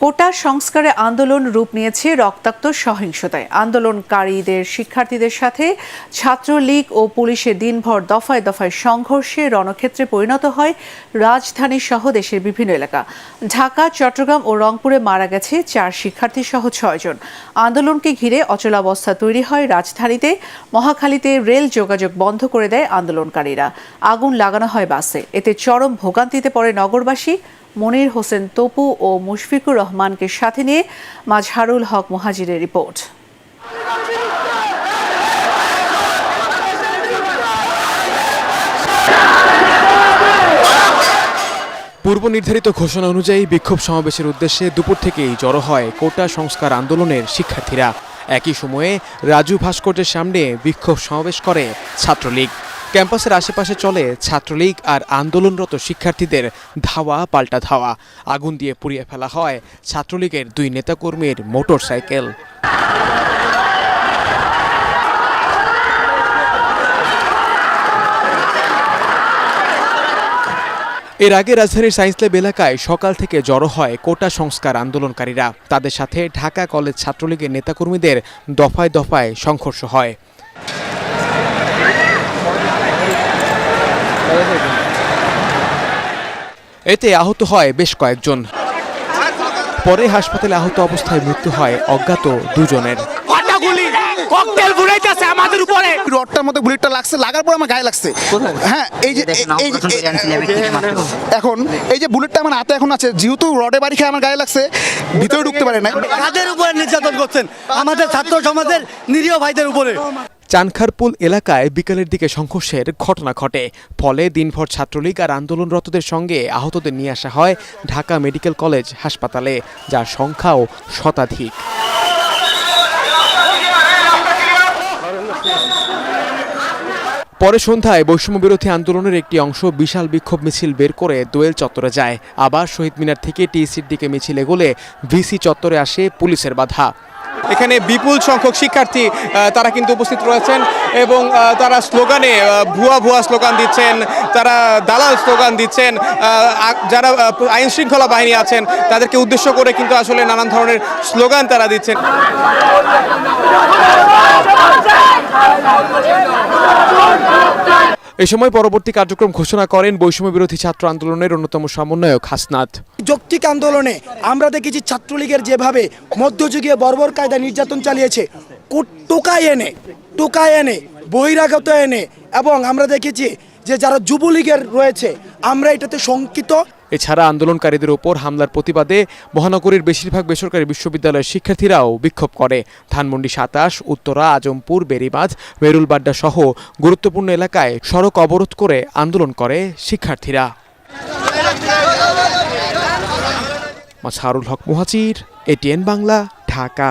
কোটা সংস্কারে আন্দোলন রূপ নিয়েছে রক্তাক্ত সহিংসতায়। আন্দোলনকারীদের শিক্ষার্থীদের সাথে ছাত্রলীগ ও পুলিশের দিনভর দফায় দফায় সংঘর্ষে রণক্ষেত্রে পরিণত হয় রাজধানী সহ দেশের বিভিন্ন এলাকা। ঢাকা, চট্টগ্রাম ও রংপুরে মারা গেছে 4 শিক্ষার্থী সহ 6 জন। আন্দোলনকে ঘিরে অচলাবস্থা তৈরি হয় রাজধানীতে। মহাখালীতে রেল যোগাযোগ বন্ধ করে দেয় আন্দোলনকারীরা। আগুন লাগানো হয় বাসে। এতে চরম ভোগান্তিতে পড়ে নগরবাসী। মনির হোসেন তপু ও মুশফিকুর রহমানকে সাথে নিয়ে মাজহারুল হক মুহাজিরের রিপোর্ট। পূর্ব নির্ধারিত ঘোষণা অনুযায়ী বিক্ষোভ সমাবেশের উদ্দেশ্যে দুপুর থেকেই জড়ো হয় কোটা সংস্কার আন্দোলনের শিক্ষার্থীরা। একই সময়ে রাজু ভাস্কর্যের সামনে বিক্ষোভ সমাবেশ করে ছাত্রলীগ। ক্যাম্পাসের আশেপাশে চলে ছাত্রলীগ আর আন্দোলনরত শিক্ষার্থীদের ধাওয়া পাল্টা ধাওয়া। আগুন দিয়ে পুড়িয়ে ফেলা হয় ছাত্রলীগের 2 নেতাকর্মীর মোটরসাইকেল। এর আগে রাজধানীর সায়েন্স ল্যাব এলাকায় সকাল থেকে জড়ো হয় কোটা সংস্কার আন্দোলনকারীরা। তাদের সাথে ঢাকা কলেজ ছাত্রলীগের নেতাকর্মীদের দফায় দফায় সংঘর্ষ হয়। এতে আহত হয় বেশ কয়েকজন। পরে হাসপাতালে আহত অবস্থায় মৃত্যু হয় অজ্ঞাত 2 জনের। আমাদের উপরে রডটার মধ্যে বুলেটটা লাগছে, লাগার পর আমার গায়ে লাগছে। হ্যাঁ, এখন এই যে বুলেটটা আমার হাতে এখন আছে, যেহেতু রডে বাড়ি খেয়ে আমার গায়ে লাগছে, ভিতরে ঢুকতে পারে না। কাদের উপরে নির্যাতন করছেন? আমাদের ছাত্র সমাজের নিরীহ ভাইদের উপরে। চানখারপুল এলাকায় বিকেলের দিকে সংঘর্ষের ঘটনা ঘটে। ফলে দিনভর ছাত্রলীগ আর আন্দোলনরতদের সঙ্গে আহতদের নিয়ে আসা হয় ঢাকা মেডিকেল কলেজ হাসপাতালে, যার সংখ্যাও শতাধিক। পরে সন্ধ্যায় বৈষম্য বিরোধী আন্দোলনের একটি অংশ বিশাল বিক্ষোভ মিছিল বের করে দোয়েল চত্বরে যায়। আবার শহীদ মিনার থেকে টিএসসির দিকে মিছিল এগোলে ভিসি চত্বরে আসে পুলিশের বাধা। এখানে বিপুল সংখ্যক শিক্ষার্থী তারা কিন্তু উপস্থিত রয়েছেন এবং তারা স্লোগানে ভুয়া ভুয়া স্লোগান দিচ্ছেন, তারা দালাল স্লোগান দিচ্ছেন। যারা আইন শৃঙ্খলা বাহিনী আছেন তাদেরকে উদ্দেশ্য করে কিন্তু আসলে নানান ধরনের স্লোগান তারা দিচ্ছেন। এ সময় পরবর্তী কার্যক্রম ঘোষণা করেন বৈষম্য বিরোধী ছাত্র আন্দোলনের অন্যতম সমন্বয়ক হাসনাত। যৌক্তিক আন্দোলনে আমরা দেখেছি ছাত্রলীগের যেভাবে মধ্যযুগীয় বর্বর কায়দা নির্যাতন চালিয়েছে, টোকায় এনে বহিরাগত এনে, এবং আমরা দেখেছি যে যারা যুবলীগের রয়েছে, আমরা এটাতে শঙ্কিত। এছাড়া আন্দোলনকারীদের উপর হামলার প্রতিবাদে মহানগরীর বেশিরভাগ বেসরকারি বিশ্ববিদ্যালয়ের শিক্ষার্থীরাও বিক্ষোভ করে। ধানমন্ডি 27, উত্তরা, আজমপুর, বেরিবাঁধ, মেরুলবাড্ডা সহ গুরুত্বপূর্ণ এলাকায় সড়ক অবরোধ করে আন্দোলন করে শিক্ষার্থীরা। মাজহারুল হক মুহাজির, এটিএন বাংলা, ঢাকা।